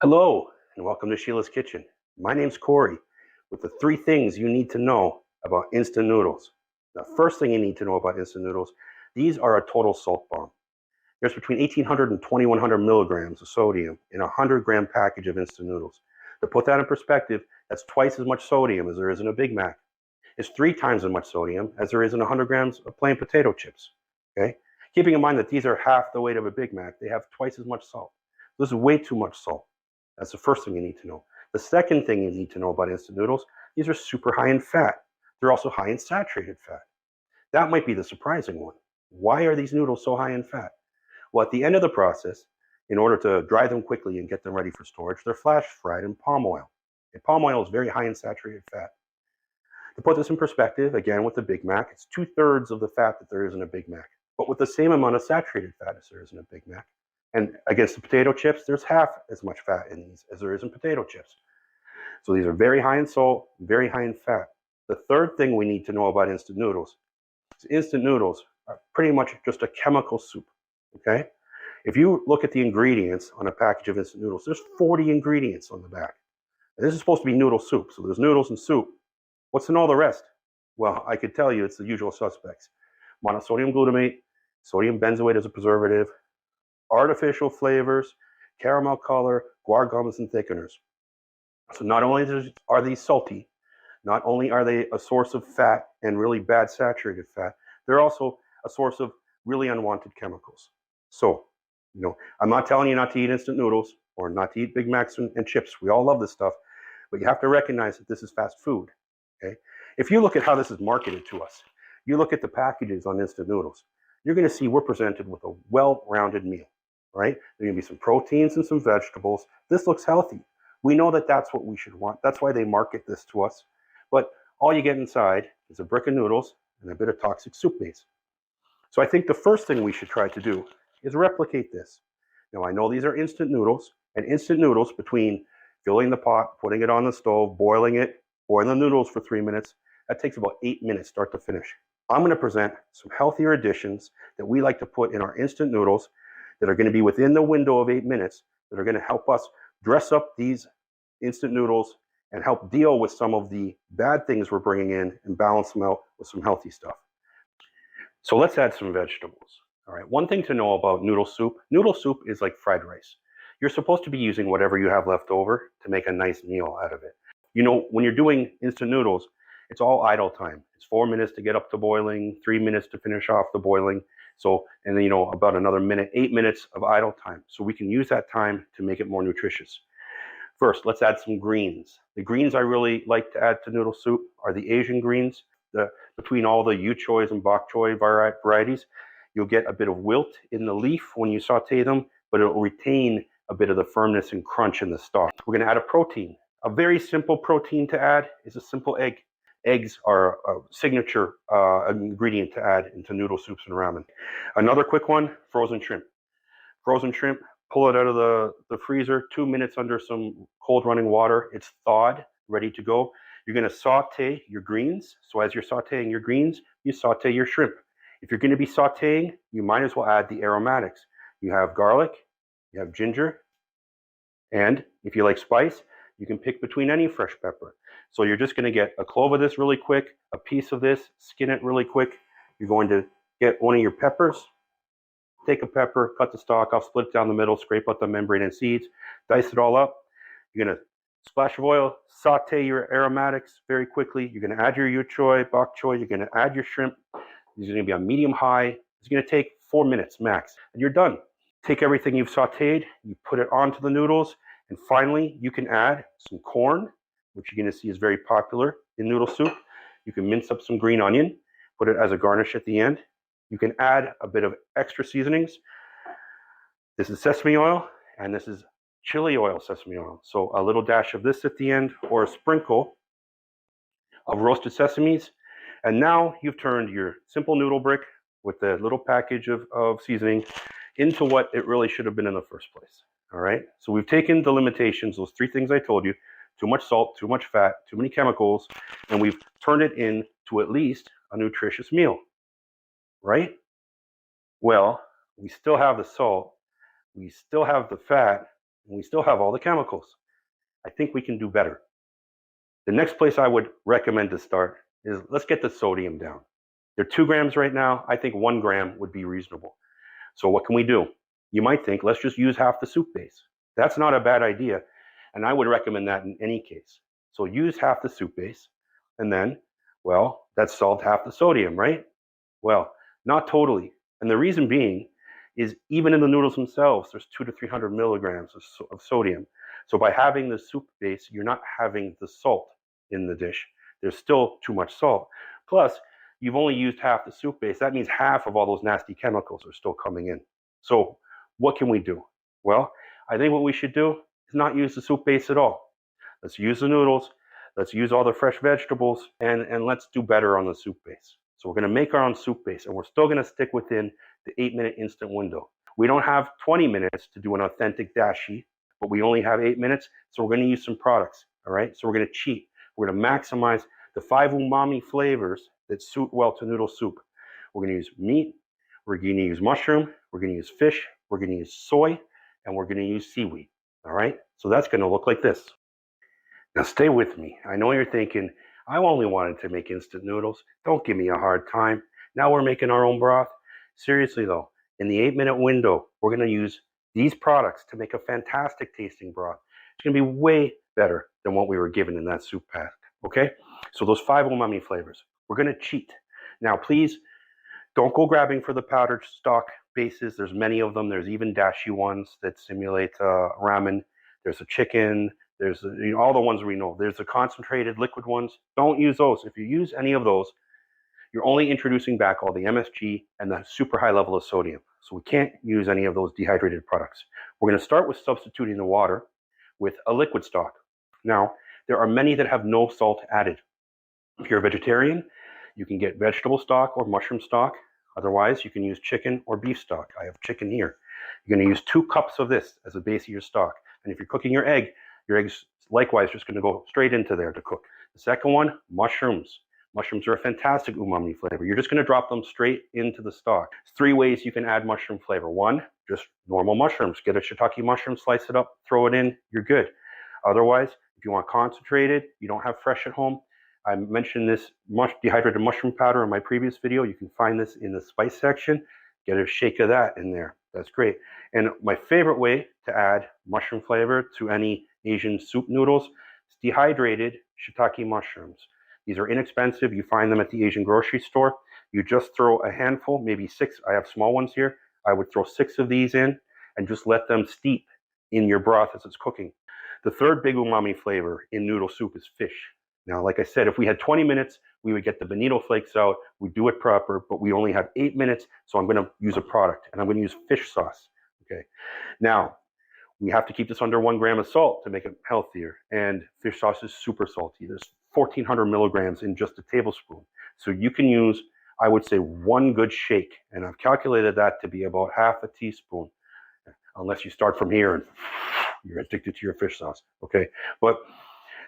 Hello, and welcome to Sheila's Kitchen. My name's Corey with the 3 things you need to know about instant noodles. The first thing you need to know about instant noodles, these are a total salt bomb. There's between 1,800 and 2,100 milligrams of sodium in a 100-gram package of instant noodles. To put that in perspective, that's twice as much sodium as there is in a Big Mac. It's 3 times as much sodium as there is in 100 grams of plain potato chips. Okay? Keeping in mind that these are half the weight of a Big Mac, they have twice as much salt. This is way too much salt. That's the first thing you need to know. The second thing you need to know about instant noodles, these are super high in fat. They're also high in saturated fat. That might be the surprising one. Why are these noodles so high in fat? Well, at the end of the process, in order to dry them quickly and get them ready for storage, they're flash fried in palm oil. And palm oil is very high in saturated fat. To put this in perspective, again with the Big Mac, it's 2/3 of the fat that there is in a Big Mac, but with the same amount of saturated fat as there is in a Big Mac. And against the potato chips, there's half as much fat in these as there is in potato chips. So these are very high in salt, very high in fat. The third thing we need to know about instant noodles is instant noodles are pretty much just a chemical soup, okay? If you look at the ingredients on a package of instant noodles, there's 40 ingredients on the back. And this is supposed to be noodle soup, so there's noodles and soup. What's in all the rest? Well, I could tell you it's the usual suspects. Monosodium glutamate, sodium benzoate as a preservative, artificial flavors, caramel color, guar gums, and thickeners. So not only are these salty, not only are they a source of fat and really bad saturated fat, they're also a source of really unwanted chemicals. So, I'm not telling you not to eat instant noodles or not to eat Big Macs and chips. We all love this stuff, but you have to recognize that this is fast food, okay? If you look at how this is marketed to us, you look at the packages on instant noodles, you're going to see we're presented with a well-rounded meal. Right? There's going to be some proteins and some vegetables. This looks healthy. We know that that's what we should want. That's why they market this to us. But all you get inside is a brick of noodles and a bit of toxic soup base. So I think the first thing we should try to do is replicate this. Now I know these are instant noodles, and instant noodles, between filling the pot, putting it on the stove, boiling the noodles for 3 minutes, that takes about 8 minutes start to finish. I'm going to present some healthier additions that we like to put in our instant noodles that are going to be within the window of 8 minutes, that are going to help us dress up these instant noodles and help deal with some of the bad things we're bringing in and balance them out with some healthy stuff. So let's add some vegetables. All right, one thing to know about noodle soup is like fried rice. You're supposed to be using whatever you have left over to make a nice meal out of it. When you're doing instant noodles, it's all idle time. It's 4 minutes to get up to boiling, 3 minutes to finish off the boiling. So, and then, about another minute, 8 minutes of idle time. So we can use that time to make it more nutritious. First, let's add some greens. The greens I really like to add to noodle soup are the Asian greens. Between all the yu choys and bok choy varieties, you'll get a bit of wilt in the leaf when you saute them, but it'll retain a bit of the firmness and crunch in the stalk. We're going to add a protein. A very simple protein to add is a simple egg. Eggs are a signature ingredient to add into noodle soups and ramen. Another quick one, frozen shrimp. Frozen shrimp, pull it out of the freezer, 2 minutes under some cold running water. It's thawed, ready to go. You're going to saute your greens. So as you're sauteing your greens, you saute your shrimp. If you're going to be sauteing, you might as well add the aromatics. You have garlic, you have ginger, and if you like spice, you can pick between any fresh pepper. So you're just going to get a clove of this really quick, a piece of this, skin it really quick. You're going to get one of your peppers, take a pepper, cut the stalk off, split it down the middle, scrape out the membrane and seeds, dice it all up. You're going to splash of oil, saute your aromatics very quickly. You're going to add your yu choy, bok choy. You're going to add your shrimp. These are going to be on medium high. It's going to take 4 minutes max, and you're done. Take everything you've sauteed, you put it onto the noodles, and finally, you can add some corn, which you're going to see is very popular in noodle soup. You can mince up some green onion, put it as a garnish at the end. You can add a bit of extra seasonings. This is sesame oil, and this is chili oil sesame oil. So a little dash of this at the end, or a sprinkle of roasted sesames. And now you've turned your simple noodle brick with the little package of seasoning into what it really should have been in the first place. All right, so we've taken the limitations, those 3 things I told you, too much salt, too much fat, too many chemicals, and we've turned it into at least a nutritious meal, right? Well, we still have the salt, we still have the fat, and we still have all the chemicals. I think we can do better. The next place I would recommend to start is let's get the sodium down. They're 2 grams right now. I think 1 gram would be reasonable. So what can we do? You might think, let's just use half the soup base. That's not a bad idea, and I would recommend that in any case. So use half the soup base, and then, well, that's solved half the sodium, right? Well, not totally. And the reason being is even in the noodles themselves, there's 200 to 300 milligrams of sodium. So by having the soup base, you're not having the salt in the dish. There's still too much salt. Plus, you've only used half the soup base. That means half of all those nasty chemicals are still coming in. So what can we do? Well, I think what we should do is not use the soup base at all. Let's use the noodles. Let's use all the fresh vegetables, and let's do better on the soup base. So we're going to make our own soup base, and we're still going to stick within the 8-minute instant window. We don't have 20 minutes to do an authentic dashi, but we only have 8 minutes, so we're going to use some products, all right? So we're going to cheat. We're going to maximize the 5 umami flavors that suit well to noodle soup. We're going to use meat, we're going to use mushroom, we're going to use fish, we're going to use soy, and we're going to use seaweed, all right? So that's going to look like this. Now stay with me. I know you're thinking, I only wanted to make instant noodles. Don't give me a hard time. Now we're making our own broth. Seriously though, in the 8-minute window, we're going to use these products to make a fantastic tasting broth. It's going to be way better than what we were given in that soup pack, okay? So those 5 umami flavors, we're going to cheat. Now please, don't go grabbing for the powdered stock bases. There's many of them. There's even dashi ones that simulate ramen. There's a chicken. There's all the ones we know. There's the concentrated liquid ones. Don't use those. If you use any of those, you're only introducing back all the MSG and the super high level of sodium. So we can't use any of those dehydrated products. We're going to start with substituting the water with a liquid stock. Now, there are many that have no salt added. If you're a vegetarian, you can get vegetable stock or mushroom stock. Otherwise, you can use chicken or beef stock. I have chicken here. You're going to use 2 cups of this as the base of your stock. And if you're cooking your egg's likewise just going to go straight into there to cook. The second one, mushrooms. Mushrooms are a fantastic umami flavor. You're just going to drop them straight into the stock. There's 3 ways you can add mushroom flavor. 1, just normal mushrooms. Get a shiitake mushroom, slice it up, throw it in, you're good. Otherwise, if you want concentrated, you don't have fresh at home, I mentioned this dehydrated mushroom powder in my previous video. You can find this in the spice section. Get a shake of that in there. That's great. And my favorite way to add mushroom flavor to any Asian soup noodles is dehydrated shiitake mushrooms. These are inexpensive. You find them at the Asian grocery store. You just throw a handful, maybe 6. I have small ones here. I would throw 6 of these in and just let them steep in your broth as it's cooking. The third big umami flavor in noodle soup is fish. Now, like I said, if we had 20 minutes, we would get the bonito flakes out. We do it proper, but we only have 8 minutes, so I'm going to use a product, and I'm going to use fish sauce. Okay. Now, we have to keep this under 1 gram of salt to make it healthier, and fish sauce is super salty. There's 1,400 milligrams in just a tablespoon. So you can use, I would say, 1 good shake, and I've calculated that to be about half a teaspoon, unless you start from here and you're addicted to your fish sauce. Okay. But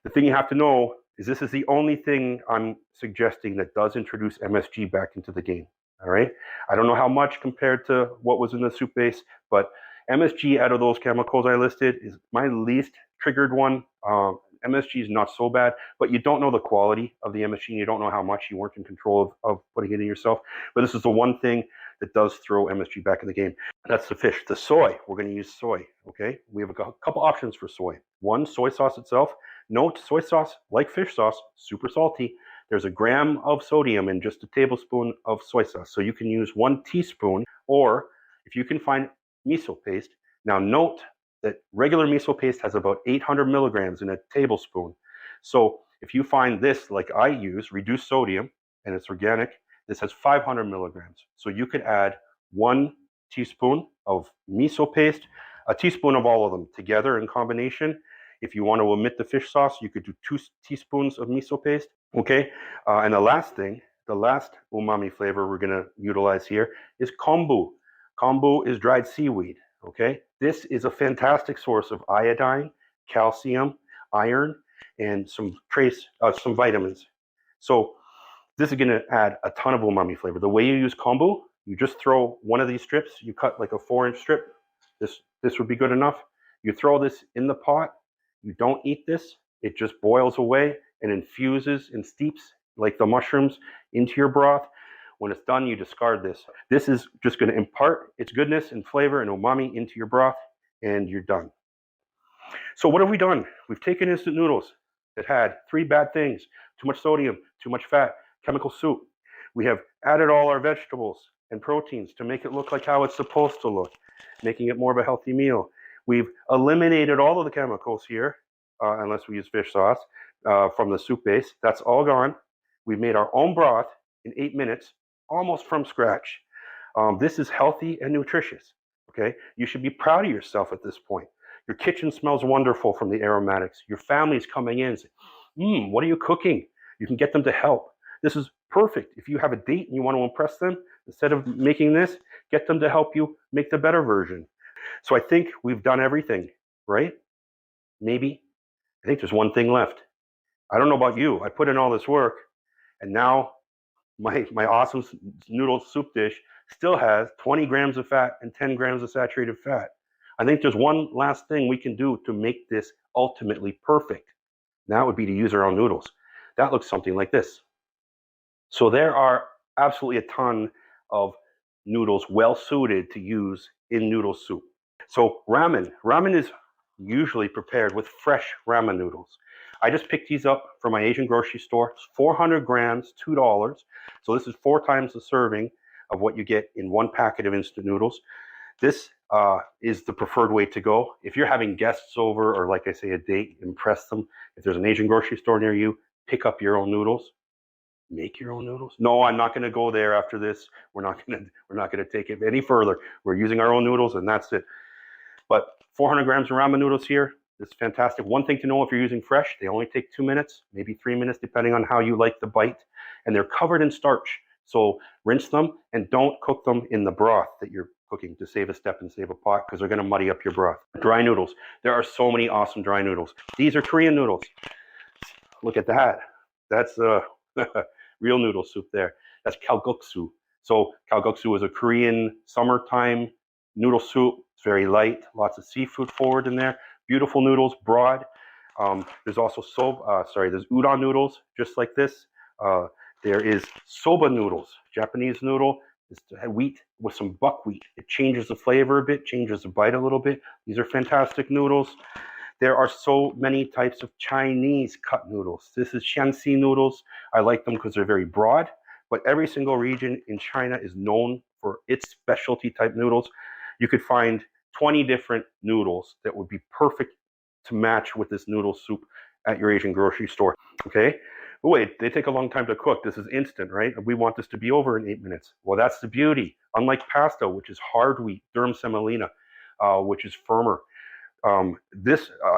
the thing you have to know is this is the only thing I'm suggesting that does introduce MSG back into the game, all right? I don't know how much compared to what was in the soup base, but MSG out of those chemicals I listed is my least triggered one. MSG is not so bad, but you don't know the quality of the MSG, and you don't know how much you weren't in control of putting it in yourself. But this is the one thing that does throw MSG back in the game. That's the fish. The soy, we're going to use soy, okay? We have a couple options for soy. 1, soy sauce itself. Note, soy sauce, like fish sauce, super salty. There's 1 gram of sodium in just a tablespoon of soy sauce. So you can use 1 teaspoon, or if you can find miso paste. Now note that regular miso paste has about 800 milligrams in a tablespoon. So if you find this, like I use, reduced sodium, and it's organic, this has 500 milligrams. So you could add 1 teaspoon of miso paste, a teaspoon of all of them together in combination. If you want to omit the fish sauce, you could do 2 teaspoons of miso paste, okay? And the last thing, the last umami flavor we're going to utilize here is kombu. Kombu is dried seaweed, okay? This is a fantastic source of iodine, calcium, iron, and some vitamins. So this is going to add a ton of umami flavor. The way you use kombu, you just throw one of these strips, you cut like a 4-inch strip. This would be good enough. You throw this in the pot. You don't eat this. It just boils away and infuses and steeps like the mushrooms into your broth. When it's done, you discard this. This is just going to impart its goodness and flavor and umami into your broth, and you're done. So what have we done? We've taken instant noodles that had 3 bad things: too much sodium, too much fat, chemical soup. We have added all our vegetables and proteins to make it look like how it's supposed to look, making it more of a healthy meal. We've eliminated all of the chemicals here, unless we use fish sauce, from the soup base. That's all gone. We've made our own broth in 8 minutes, almost from scratch. This is healthy and nutritious, okay? You should be proud of yourself at this point. Your kitchen smells wonderful from the aromatics. Your family's coming in and saying, what are you cooking? You can get them to help. This is perfect. If you have a date and you want to impress them, instead of making this, get them to help you make the better version. So I think we've done everything, right? Maybe. I think there's one thing left. I don't know about you. I put in all this work, and now my awesome noodle soup dish still has 20 grams of fat and 10 grams of saturated fat. I think there's one last thing we can do to make this ultimately perfect. That would be to use our own noodles. That looks something like this. So there are absolutely a ton of noodles well suited to use in noodle soup. So ramen. Ramen is usually prepared with fresh ramen noodles. I just picked these up from my Asian grocery store. It's 400 grams, $2. So this is 4 times the serving of what you get in 1 packet of instant noodles. This is the preferred way to go. If you're having guests over, or like I say, a date, impress them. If there's an Asian grocery store near you, pick up your own noodles. Make your own noodles. No, I'm not going to go there after this. We're not going to take it any further. We're using our own noodles, and that's it. But 400 grams of ramen noodles here. It's fantastic. One thing to know, if you're using fresh, they only take 2 minutes, maybe 3 minutes, depending on how you like the bite. And they're covered in starch. So rinse them and don't cook them in the broth that you're cooking to save a step and save a pot, because they're going to muddy up your broth. Dry noodles. There are so many awesome dry noodles. These are Korean noodles. Look at that. That's real noodle soup there. That's kalguksu. So kalguksu is a Korean summertime noodle soup. It's very light, lots of seafood forward in there. Beautiful noodles, broad. There's also there's udon noodles, just like this. There is soba noodles, Japanese noodle. It's wheat with some buckwheat. It changes the flavor a bit, changes the bite a little bit. These are fantastic noodles. There are so many types of Chinese cut noodles. This is Shanxi noodles. I like them because they're very broad, but every single region in China is known for its specialty type noodles. You could find 20 different noodles that would be perfect to match with this noodle soup at your Asian grocery store, okay? But wait, they take a long time to cook. This is instant, right? We want this to be over in 8 minutes. Well, that's the beauty. Unlike pasta, which is hard wheat, durum semolina, which is firmer.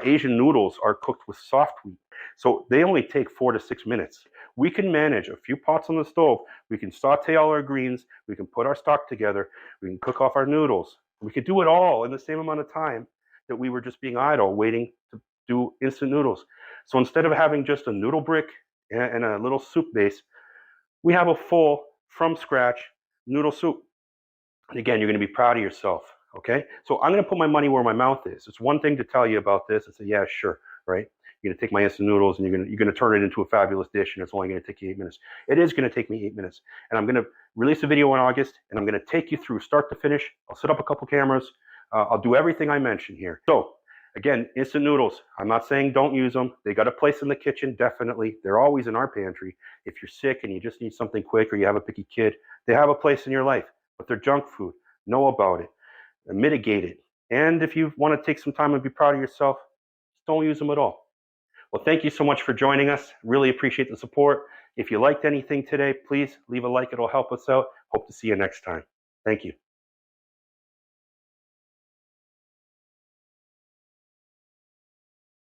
Asian noodles are cooked with soft wheat. So they only take 4 to 6 minutes. We can manage a few pots on the stove. We can saute all our greens. We can put our stock together. We can cook off our noodles. We could do it all in the same amount of time that we were just being idle waiting to do instant noodles. So instead of having just a noodle brick and a little soup base, we have a full, from scratch, noodle soup. And again, you're going to be proud of yourself, okay? So I'm going to put my money where my mouth is. It's one thing to tell you about this and say, yeah, sure, right? You're going to take my instant noodles and you're going to turn it into a fabulous dish, and it's only going to take you 8 minutes. It is going to take me 8 minutes. And I'm going to release a video in August, and I'm going to take you through start to finish. I'll set up a couple cameras. I'll do everything I mentioned here. So again, instant noodles. I'm not saying don't use them. They got a place in the kitchen, definitely. They're always in our pantry. If you're sick and you just need something quick, or you have a picky kid, they have a place in your life. But they're junk food. Know about it. Mitigate it. And if you want to take some time and be proud of yourself, don't use them at all. Well, thank you so much for joining us. Really appreciate the support. If you liked anything today, please leave a like. It'll help us out. Hope to see you next time. Thank you.